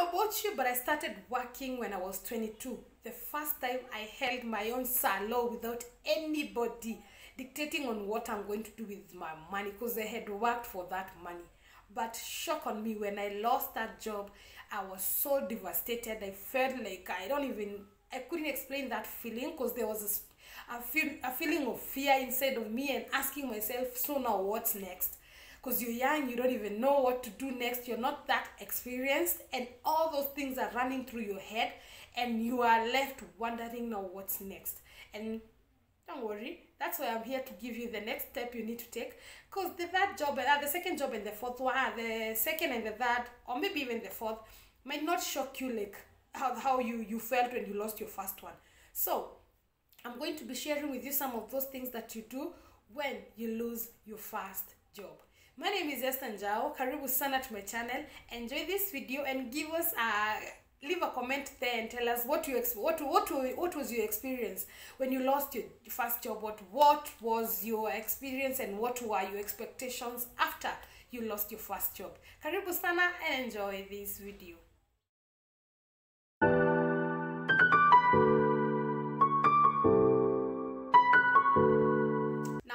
know about you, but I started working when I was 22. The first time I held my own salon without anybody dictating on what I'm going to do with my money, because I had worked for that money. But shock on me, when I lost that job, I was so devastated. I felt like I couldn't explain that feeling, because there was a feeling of fear inside of me and asking myself, so now what's next? Because you're young, you don't even know what to do next, you're not that experienced, and all those things are running through your head, and you are left wondering now what's next. And don't worry, that's why I'm here to give you the next step you need to take, because the second job and the fourth one, the second and the third, or maybe even the fourth, might not shock you like how you felt when you lost your first one. So I'm going to be sharing with you some of those things that you do when you lose your first job. My name is Esther Njao. Karibu sana to my channel. Enjoy this video and leave a comment there and tell us what was your experience when you lost your first job. What was your experience and what were your expectations after you lost your first job? Karibu sana and enjoy this video.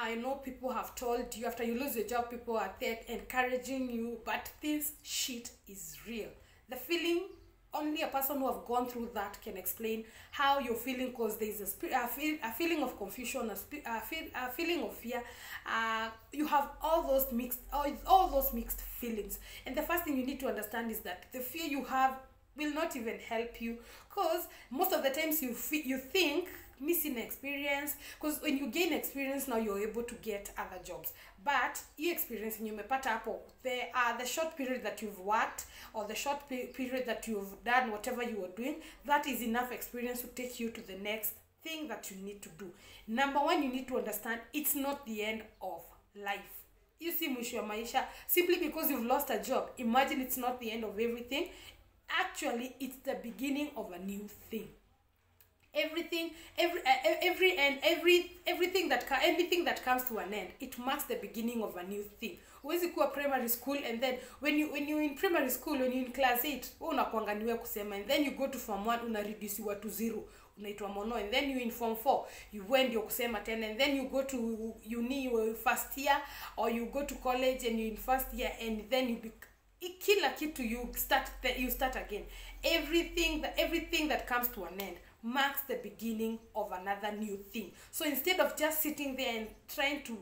I know people have told you after you lose your job, people are there encouraging you, but this shit is real. The feeling, only a person who have gone through that can explain how you're feeling, because there is a feeling of confusion, a feeling of fear. You have all those mixed feelings, and the first thing you need to understand is that the fear you have will not even help you, because most of the times you think missing experience, because when you gain experience now you're able to get other jobs, but your experience in umepata hapo, the short period that you've worked or the short period that you've done whatever you were doing, that is enough experience to take you to the next thing that you need to do. Number one, you need to understand it's not the end of life. You see, mwisho ya maisha, simply because you've lost a job, imagine it's not the end of everything. Actually, it's the beginning of a new thing. Anything that comes to an end, it marks the beginning of a new thing. Huwezi kuwa primary school and then when you're in primary school, when you're in class 8, unakuanga niwe kusema, and then you go to form 1 unareduciwa to 0, unaitwa mono, and then you in form 4 you went your kusema 10, and then you go to uni first year, or you go to college and you're in first year, and then you kila kitu you start again. Everything that comes to an end marks the beginning of another new thing. So instead of just sitting there and trying to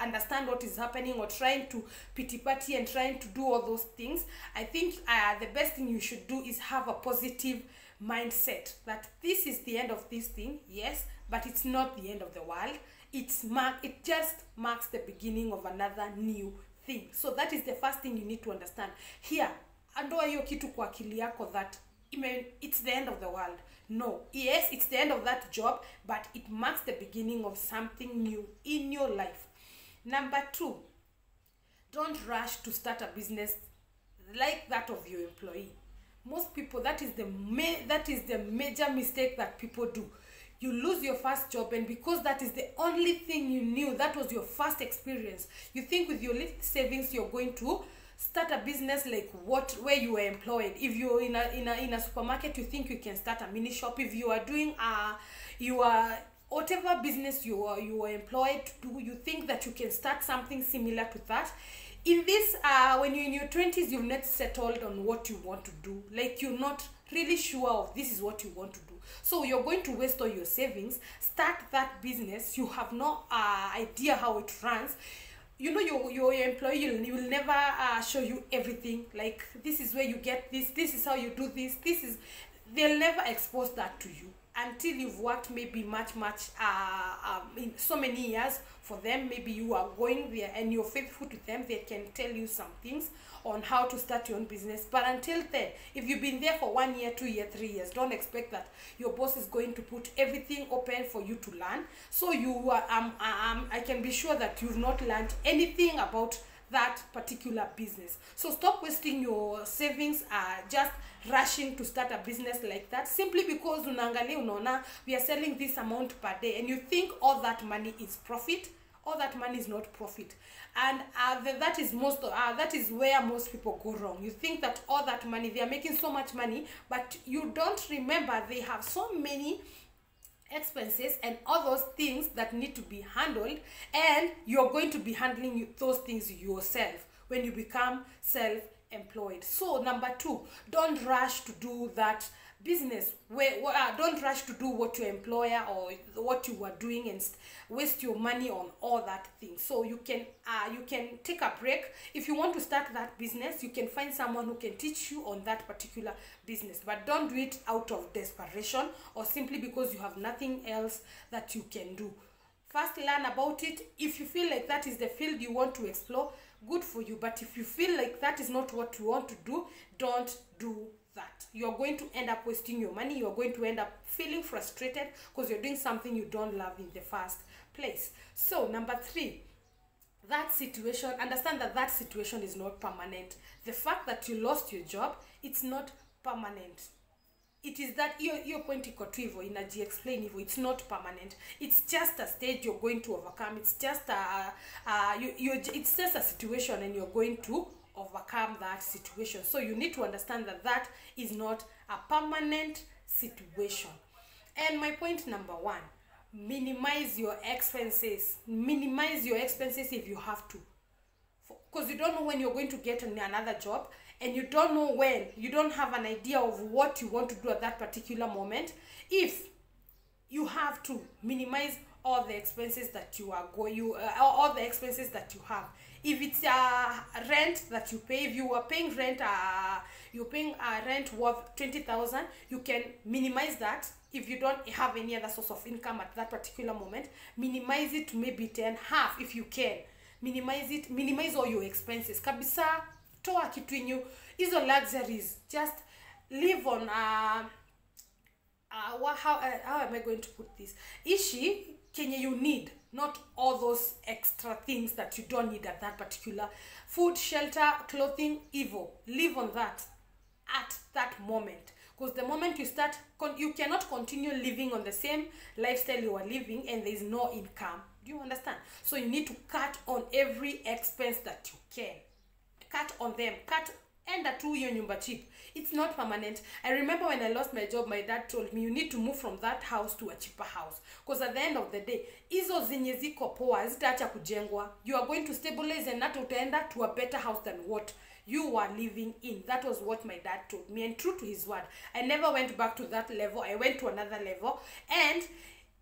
understand what is happening, or trying to pity party and trying to do all those things, I think the best thing you should do is have a positive mindset that this is the end of this thing, yes, but it's not the end of the world. It just marks the beginning of another new thing. So that is the first thing you need to understand. Here, andoa hiyo kitu kwa akili yako that it's the end of the world. No, yes, it's the end of that job, but it marks the beginning of something new in your life. Number 2, don't rush to start a business like that of your employee. Most people, that is the major mistake that people do. You lose your first job, and because that is the only thing you knew, that was your first experience, you think with your little savings you're going to start a business like where you were employed. If you're in a supermarket, you think you can start a mini shop. If you are doing whatever business you are employed to do, you think that you can start something similar to that. In this when you're in your 20s, you've not settled on what you want to do, like you're not really sure of this is what you want to do, so you're going to waste all your savings. Start that business, you have no idea how it runs. You know, your employee will never show you everything, like this is where you get this is how you do this, they'll never expose that to you until you've worked maybe much in so many years for them. Maybe you are going there and you're faithful to them, they can tell you some things on how to start your own business. But until then, if you've been there for 1 year, 2 years, 3 years, don't expect that your boss is going to put everything open for you to learn. So you are I can be sure that you've not learned anything about that particular business. So stop wasting your savings just rushing to start a business like that, simply because unaangalia unaona we are selling this amount per day, and you think all that money is profit. all that money is not profit. And that is where most people go wrong. You think that all that money, they are making so much money, but you don't remember they have so many expenses and all those things that need to be handled, and you're going to be handling those things yourself when you become self-employed. So number 2, don't rush to do that business don't rush to do what your employer or what you are doing and waste your money on all that thing. So you can take a break. If you want to start that business, you can find someone who can teach you on that particular business, but don't do it out of desperation or simply because you have nothing else that you can do. First, learn about it. If you feel like that is the field you want to explore, good for you. But if you feel like that is not what you want to do, don't do that. You're going to end up wasting your money. You're going to end up feeling frustrated because you're doing something you don't love in the first place. So number 3, that situation, understand that that situation is not permanent. The fact that you lost your job, it's not permanent. It is that your point iko tu hivyo, inaji-explain hivyo. It's not permanent. It's just a stage you're going to overcome. It's just it's just a situation and you're going to overcome that situation. So you need to understand that that is not a permanent situation. And my point number 1, minimize your expenses. Minimize your expenses if you have to, because you don't know when you're going to get another job, and you don't know when. You don't have an idea of what you want to do at that particular moment. If you have to, minimize all the expenses that you are all the expenses that you have. If it's rent that you pay, if you are paying rent, you're paying rent worth 20,000, you can minimize that. If you don't have any other source of income at that particular moment, minimize it to maybe 10, half if you can. Minimize it, minimize all your expenses. Kabisa, toa kitu inyu, hizo luxuries, just live on how am I going to put this? Ishi kenye you need, not all those extra things that you don't need at that particular. Food, shelter, clothing, evil. Live on that at that moment. Because the moment you start, you cannot continue living on the same lifestyle you are living and there is no income. Do you understand? So you need to cut on every expense that you can. Cut on them. Cut. Enda tu hiyo nyumba cheap. It's not permanent. I remember when I lost my job, my dad told me you need to move from that house to a cheaper house. Because at the end of the day, hizo zenye ziko poa zitaacha kujengwa. You are going to stabilize and hata utaenda to a better house than what you were living in. That was what my dad told me, and true to his word. I never went back to that level. I went to another level, and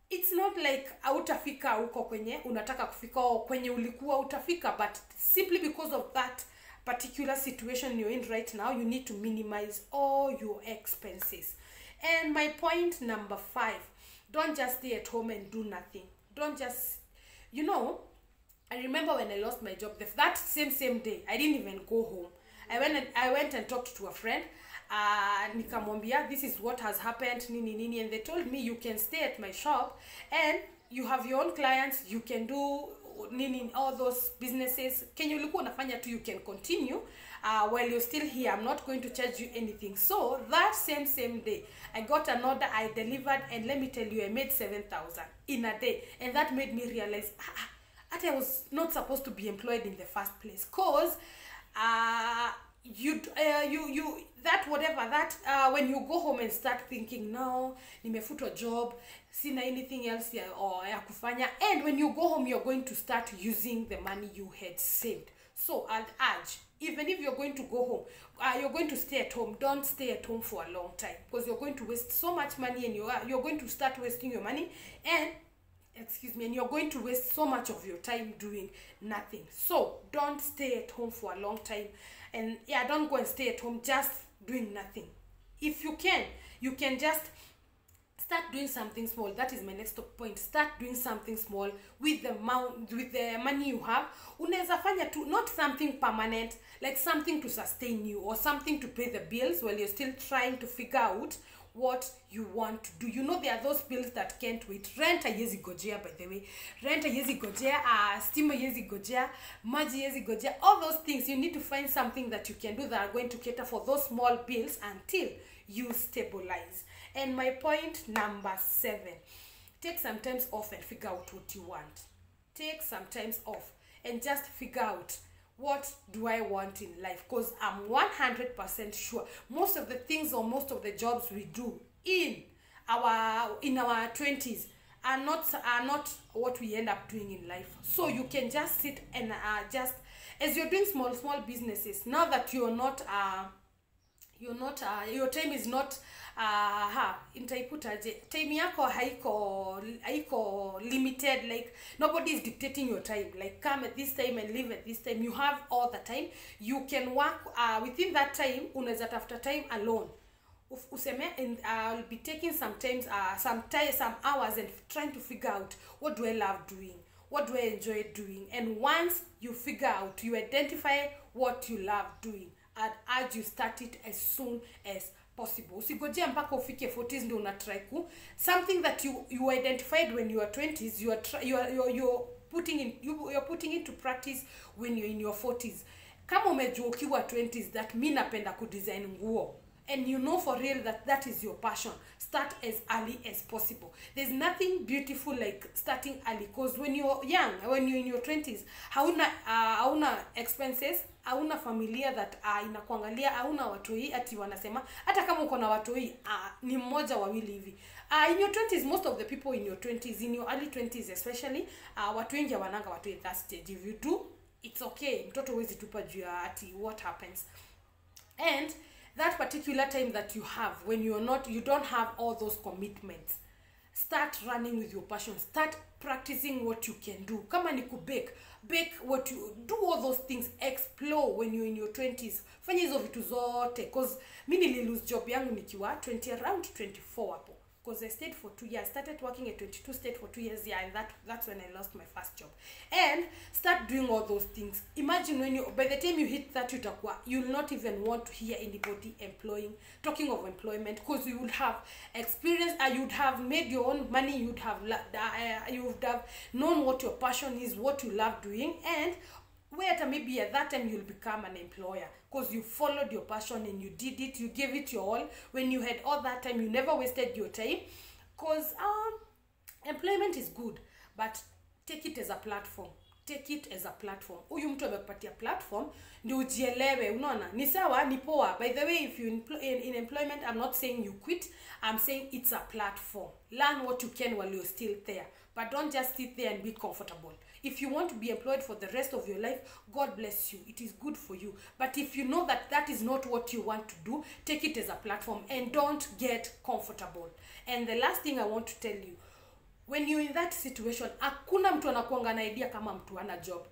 it's not like hautafika huko kwenye unataka kufika kwenye ulikuwa utafika, but simply because of that particular situation you're in right now, you need to minimize all your expenses. And my point number 5, don't just stay at home and do nothing. Don't just, I remember when I lost my job, that same day, I didn't even go home. I went and talked to a friend. Nikamwambia, this is what has happened, nini, and they told me you can stay at my shop and you have your own clients, you can do nini, all those businesses. Kenye ulikuwa unafanya tu, you can continue while you're still here. I'm not going to charge you anything. So that same day, I got an order, I delivered, and let me tell you, I made 7,000 in a day. And that made me realize I was not supposed to be employed in the first place, cause when you go home and start thinking, no, nimefutwa job, sina anything else ya kufanya, and when you go home, you're going to start using the money you had saved. So I'll urge, even if you're going to go home, you're going to stay at home, don't stay at home for a long time, because you're going to waste so much money, and you're going to start wasting your money, and you're going to waste so much of your time doing nothing. So don't stay at home for a long time, and don't go and stay at home just doing nothing. If you can just start doing something small. That is my next point. Start doing something small with the money you have. Unaweza fanya tu, not something permanent, like something to sustain you or something to pay the bills while you're still trying to figure out what you want to do. There are those bills that can't wait. Rent haiwezi gojea, by the way. Rent haiwezi gojea, stima haiwezi gojea, maji haiwezi gojea. All those things, you need to find something that you can do that are going to cater for those small bills until you stabilize. And my point number 7, take some time off and figure out what you want. take some times off and just figure out what do I want in life, because I'm 100% sure most of the things or most of the jobs we do in our 20s are not what we end up doing in life. So you can just sit and just as you're doing small businesses, now that you're not your time is not nitaiputaje, time yako haiko limited, like nobody is dictating your time, like come at this time and leave at this time. You have all the time, you can work within that time. Unaweza tafuta time alone useme, and I'll be taking some hours and trying to figure out what do I love doing, what do I enjoy doing. And once you figure out, you identify what you love doing, I'd urge you start it as soon as possible. Usigojea mpaka ufike 40s ndio una try ku something that you identified when you are 20s. You're putting into practice when you're in your 40s. Kama umejua ukiwa 20s that mimi napenda ku design nguo, and you know for real that is your passion, start as early as possible. There's nothing beautiful like starting early, because when you're young, when you're in your 20s, hauna expenses, hauna familia that inakuangalia, hauna watoi ati wanasema hata kama uko na watoi ni mmoja wawili hivi. In your 20s, most of the people in your 20s, in your early 20s especially, watu wengi wananga watoi at that stage. If you do, it's okay. Mtoto huwezi tupa juu ya ati what happens. And that particular time that you have when you don't have all those commitments, start running with your passion. Start practicing what you can do. Kama ni bake what you do, all those things. Explore when you're in your 20s. Fanya hizo vitu zote, because mimi nililose job yangu nikiwa around 24 hapo, because I stayed for 2 years. Started working at 22, stayed for 2 years, yeah, and that's when I lost my first job. And start doing all those things. Imagine when by the time you hit that, you'll not even want to hear anybody talking of employment, because you would have experience, you'd have made your own money, you'd have known what your passion is, what you love doing, and where maybe at that time you'll become an employer, because you followed your passion and you did it, you gave it your all. When you had all that time, you never wasted your time, because employment is good, but take it as a platform. Take it as a platform. Huyu mtu amekupatia platform ndio ujielewe, unaona? Ni sawa, ni poa. By the way, if you in employment, I'm not saying you quit. I'm saying it's a platform. Learn what you can while you're still there. But don't just sit there and be comfortable. If you want to be employed for the rest of your life, God bless you. It is good for you. But if you know that is not what you want to do, take it as a platform and don't get comfortable. And the last thing I want to tell you, when you're in that situation, hakuna mtu anakuanga na idea kama mtu ana job.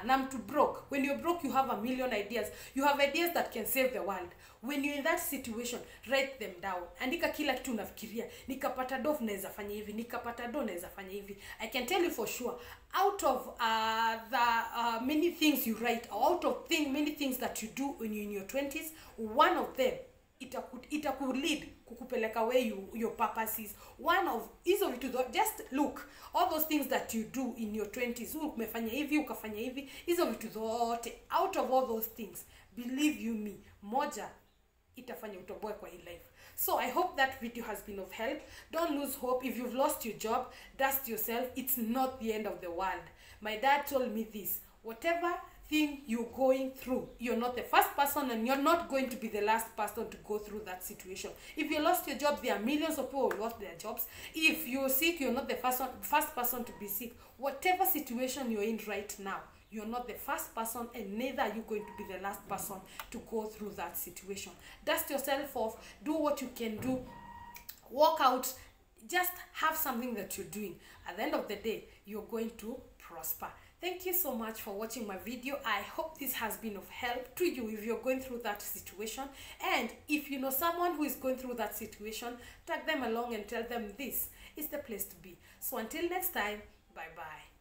Na mtu broke. When you're broke, you have a million ideas. You have ideas that can save the world. When you're in that situation, write them down. Andika kila kitu unafikiria. Nikapata do naweza fanya hivi, nikapata do naweza fanya hivi. I can tell you for sure, out of the many things you write, or out of many things that you do when you're in your 20s, one of them itakulead kukupeleka where your purpose is. One of hizo vitu, just look all those things that you do in your 20s, umefanya hivi, ukafanya hivi, hizo vitu zote, out of all those things, believe you me, moja itafanya utoboe kwa hii life. So I hope that video has been of help. Don't lose hope. If you've lost your job, dust yourself. It's not the end of the world. My dad told me this: whatever thing you're going through, you're not the first person, and you're not going to be the last person to go through that situation. If you lost your job, there are millions of people who lost their jobs. If you're sick, you're not the first person to be sick. Whatever situation you're in right now, you're not the first person, and neither are you going to be the last person to go through that situation. Dust yourself off. Do what you can do. Walk out. Just have something that you're doing. At the end of the day, you're going to prosper. Thank you so much for watching my video. I hope this has been of help to you if you're going through that situation. And if you know someone who is going through that situation, tag them along and tell them this is the place to be. So until next time, bye-bye.